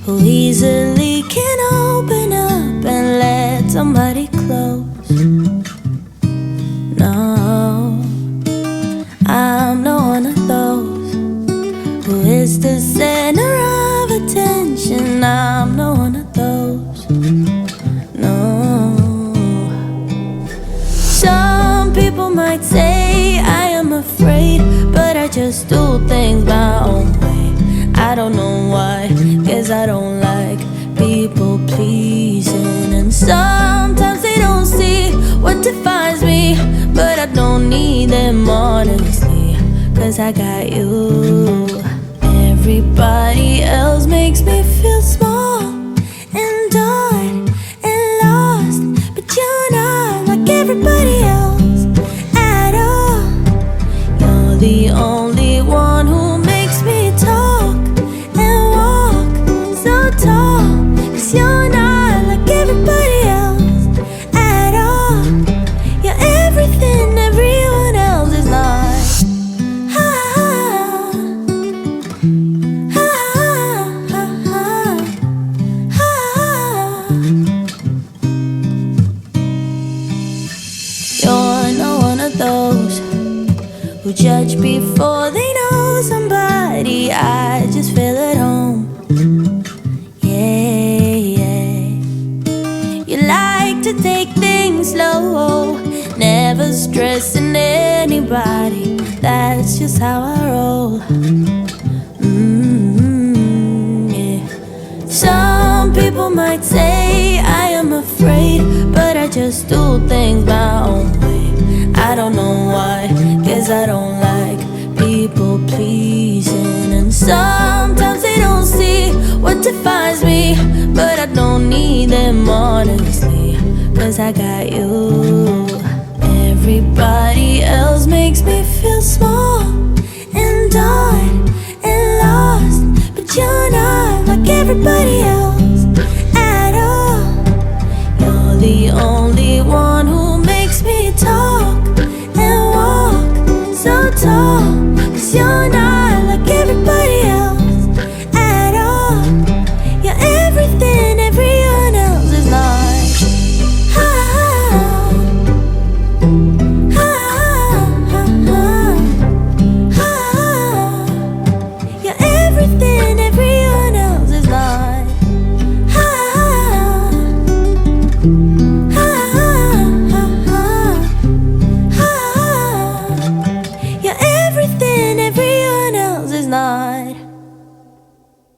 who easily can open up and let somebody close. No, I'm not one of those who is the center of attention. I'm not one of those. No. Some people might say I am afraid, but I just do things my own way. I don't know why, guess I don't like people pleasing. And sometimes they don't see what defines me, but I don't need them honestly, cause I got you. Everybody else makes me feel small and dark and lost, but you're not like everybody else at all. You're the only one who makes me talk and walk so tall, cause you're not like everybody else at all. You're everything everyone else is not. You're not one of those who judge before they know somebody. I just feel at home. Yeah, yeah. You like to take things slow, never stressing anybody. That's just how I roll. Yeah. Some people might say I am afraid, but I just do things my own way. I don't know why, guess I don't like people pleasing. And sometimes they don't see what defines me, but I don't need them honestly, cause I got you. Everybody else makes me feel small and dark and lost, but you're not like everybody else at all. You're the only one who makes me talk and walk so tall, cause you're